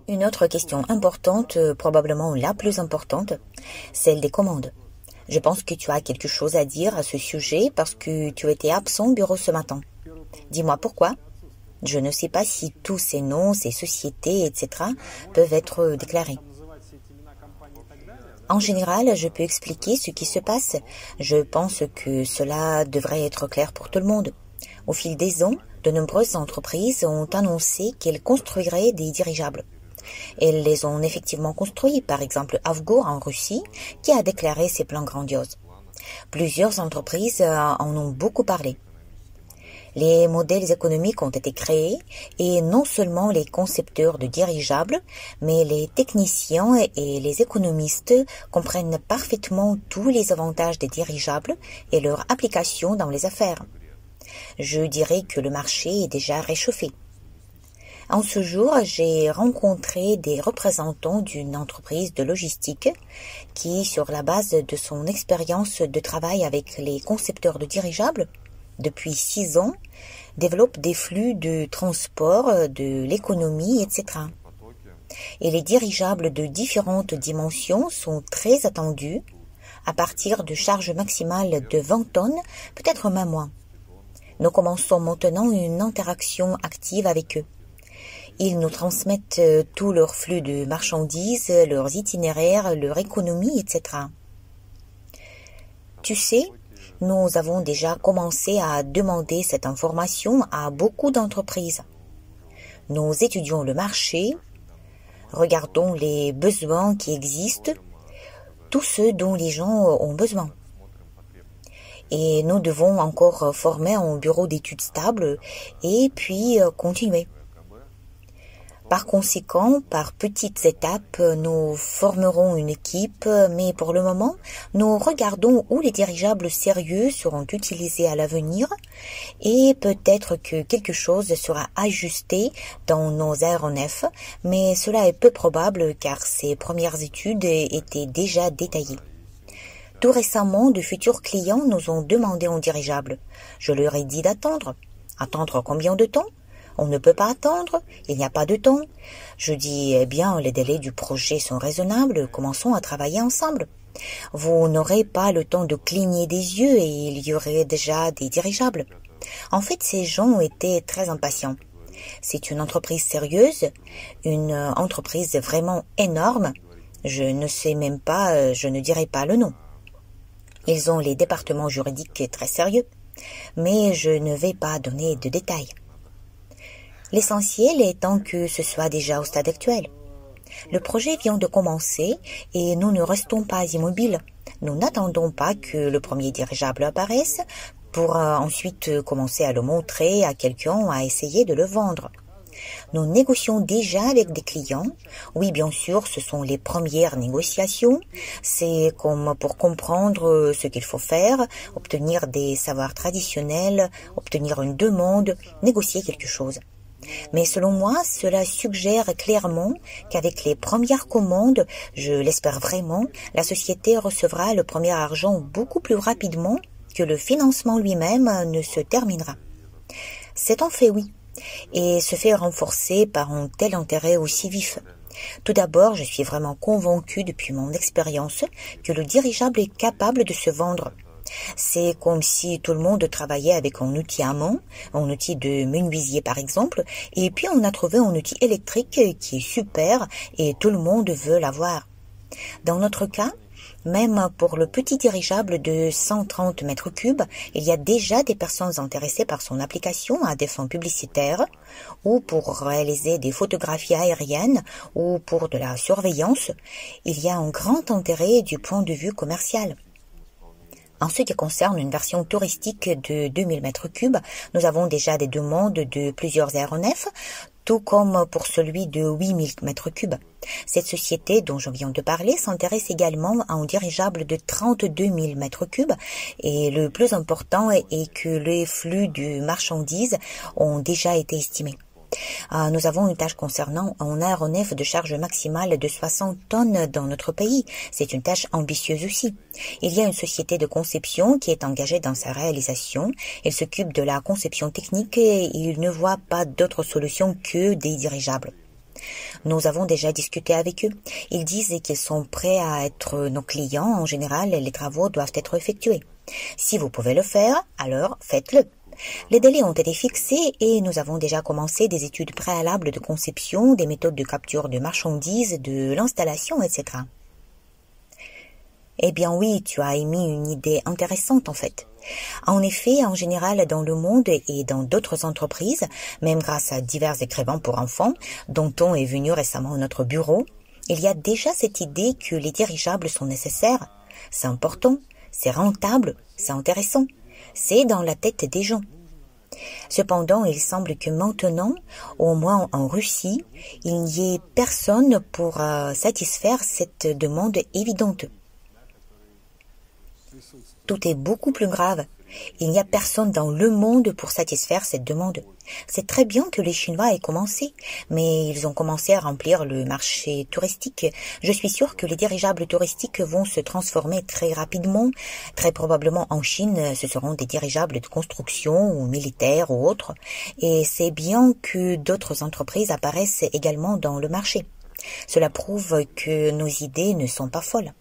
Une autre question importante, probablement la plus importante, celle des commandes. Je pense que tu as quelque chose à dire à ce sujet parce que tu étais absent au bureau ce matin. Dis-moi pourquoi. Je ne sais pas si tous ces noms, ces sociétés, etc. peuvent être déclarés. En général, je peux expliquer ce qui se passe. Je pense que cela devrait être clair pour tout le monde. Au fil des ans, de nombreuses entreprises ont annoncé qu'elles construiraient des dirigeables. Elles les ont effectivement construits, par exemple Avgo en Russie, qui a déclaré ses plans grandioses. Plusieurs entreprises en ont beaucoup parlé. Les modèles économiques ont été créés et non seulement les concepteurs de dirigeables, mais les techniciens et les économistes comprennent parfaitement tous les avantages des dirigeables et leur application dans les affaires. Je dirais que le marché est déjà réchauffé. En ce jour, j'ai rencontré des représentants d'une entreprise de logistique qui, sur la base de son expérience de travail avec les concepteurs de dirigeables, depuis 6 ans, développe des flux de transport, de l'économie, etc. Et les dirigeables de différentes dimensions sont très attendus, à partir de charges maximales de 20 tonnes, peut-être même moins. Nous commençons maintenant une interaction active avec eux. Ils nous transmettent tout leur flux de marchandises, leurs itinéraires, leur économie, etc. Tu sais, nous avons déjà commencé à demander cette information à beaucoup d'entreprises. Nous étudions le marché, regardons les besoins qui existent, tous ceux dont les gens ont besoin. Et nous devons encore former un bureau d'études stable et puis continuer. Par conséquent, par petites étapes, nous formerons une équipe, mais pour le moment, nous regardons où les dirigeables sérieux seront utilisés à l'avenir et peut-être que quelque chose sera ajusté dans nos aéronefs, mais cela est peu probable car ces premières études étaient déjà détaillées. Tout récemment, de futurs clients nous ont demandé un dirigeable. Je leur ai dit d'attendre. Attendre combien de temps ? On ne peut pas attendre, il n'y a pas de temps. Je dis, eh bien, les délais du projet sont raisonnables, commençons à travailler ensemble. Vous n'aurez pas le temps de cligner des yeux et il y aurait déjà des dirigeables. En fait, ces gens étaient très impatients. C'est une entreprise sérieuse, une entreprise vraiment énorme. Je ne sais même pas, je ne dirai pas le nom. Ils ont les départements juridiques très sérieux, mais je ne vais pas donner de détails. L'essentiel étant que ce soit déjà au stade actuel. Le projet vient de commencer et nous ne restons pas immobiles. Nous n'attendons pas que le premier dirigeable apparaisse pour ensuite commencer à le montrer à quelqu'un, à essayer de le vendre. Nous négocions déjà avec des clients. Oui, bien sûr, ce sont les premières négociations. C'est comme pour comprendre ce qu'il faut faire, obtenir des savoirs traditionnels, obtenir une demande, négocier quelque chose. Mais selon moi, cela suggère clairement qu'avec les premières commandes, je l'espère vraiment, la société recevra le premier argent beaucoup plus rapidement que le financement lui-même ne se terminera. C'est en fait oui, et se fait renforcer par un tel intérêt aussi vif. Tout d'abord, je suis vraiment convaincu depuis mon expérience que le dirigeable est capable de se vendre. C'est comme si tout le monde travaillait avec un outil à main, un outil de menuisier par exemple, et puis on a trouvé un outil électrique qui est super et tout le monde veut l'avoir. Dans notre cas, même pour le petit dirigeable de 130 mètres cubes, il y a déjà des personnes intéressées par son application à des fins publicitaires ou pour réaliser des photographies aériennes ou pour de la surveillance. Il y a un grand intérêt du point de vue commercial. En ce qui concerne une version touristique de 2000 mètres cubes, nous avons déjà des demandes de plusieurs aéronefs, tout comme pour celui de 8000 mètres cubes. Cette société dont je viens de parler s'intéresse également à un dirigeable de 32 000 mètres cubes et le plus important est que les flux de marchandises ont déjà été estimés. Nous avons une tâche concernant un aéronef de charge maximale de 60 tonnes dans notre pays. C'est une tâche ambitieuse aussi. Il y a une société de conception qui est engagée dans sa réalisation. Elle s'occupe de la conception technique et il ne voit pas d'autre solution que des dirigeables. Nous avons déjà discuté avec eux. Ils disent qu'ils sont prêts à être nos clients. En général, les travaux doivent être effectués. Si vous pouvez le faire, alors faites-le. Les délais ont été fixés et nous avons déjà commencé des études préalables de conception, des méthodes de capture de marchandises, de l'installation, etc. Eh bien oui, tu as émis une idée intéressante en fait. En effet, en général, dans le monde et dans d'autres entreprises, même grâce à divers écrivains pour enfants, dont on est venu récemment à notre bureau, il y a déjà cette idée que les dirigeables sont nécessaires. C'est important, c'est rentable, c'est intéressant. C'est dans la tête des gens. Cependant, il semble que maintenant, au moins en Russie, il n'y ait personne pour satisfaire cette demande évidente. Tout est beaucoup plus grave. Il n'y a personne dans le monde pour satisfaire cette demande. C'est très bien que les Chinois aient commencé, mais ils ont commencé à remplir le marché touristique. Je suis sûre que les dirigeables touristiques vont se transformer très rapidement. Très probablement en Chine, ce seront des dirigeables de construction ou militaires ou autres. Et c'est bien que d'autres entreprises apparaissent également dans le marché. Cela prouve que nos idées ne sont pas folles.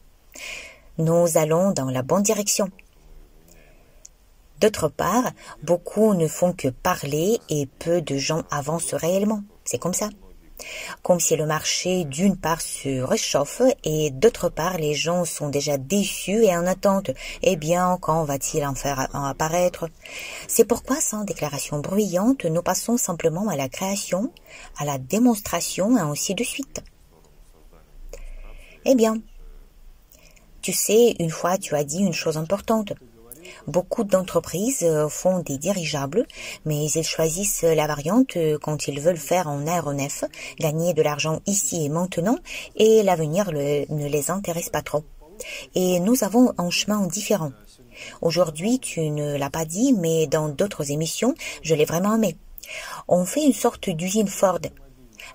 Nous allons dans la bonne direction. D'autre part, beaucoup ne font que parler et peu de gens avancent réellement. C'est comme ça. Comme si le marché d'une part se réchauffe et d'autre part les gens sont déjà déçus et en attente. Eh bien, quand va-t-il en faire apparaître? C'est pourquoi, sans déclaration bruyante, nous passons simplement à la création, à la démonstration et ainsi de suite. Eh bien, tu sais, une fois tu as dit une chose importante. Beaucoup d'entreprises font des dirigeables, mais ils choisissent la variante quand ils veulent faire en aéronef, gagner de l'argent ici et maintenant, et l'avenir ne les intéresse pas trop. Et nous avons un chemin différent. Aujourd'hui, tu ne l'as pas dit, mais dans d'autres émissions, je l'ai vraiment aimé. On fait une sorte d'usine Ford.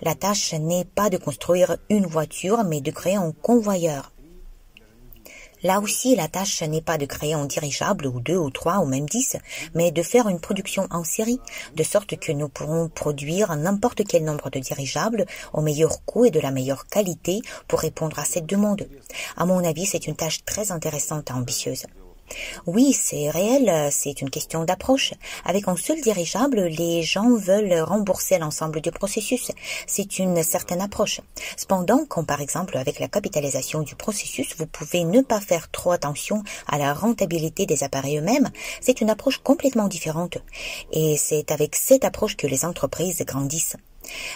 La tâche n'est pas de construire une voiture, mais de créer un convoyeur. Là aussi, la tâche n'est pas de créer un dirigeable ou 2 ou 3 ou même 10, mais de faire une production en série, de sorte que nous pourrons produire n'importe quel nombre de dirigeables au meilleur coût et de la meilleure qualité pour répondre à cette demande. À mon avis, c'est une tâche très intéressante et ambitieuse. Oui, c'est réel, c'est une question d'approche. Avec un seul dirigeable, les gens veulent rembourser l'ensemble du processus. C'est une certaine approche. Cependant, comme par exemple avec la capitalisation du processus, vous pouvez ne pas faire trop attention à la rentabilité des appareils eux-mêmes. C'est une approche complètement différente. Et c'est avec cette approche que les entreprises grandissent.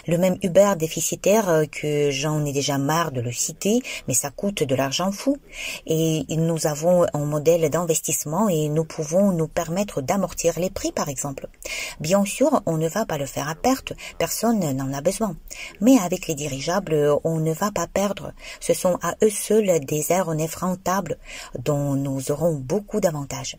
Le même Uber déficitaire que j'en ai déjà marre de le citer, mais ça coûte de l'argent fou. Et nous avons un modèle d'investissement et nous pouvons nous permettre d'amortir les prix, par exemple. Bien sûr, on ne va pas le faire à perte, personne n'en a besoin. Mais avec les dirigeables, on ne va pas perdre. Ce sont à eux seuls des aéronefs rentables dont nous aurons beaucoup d'avantages.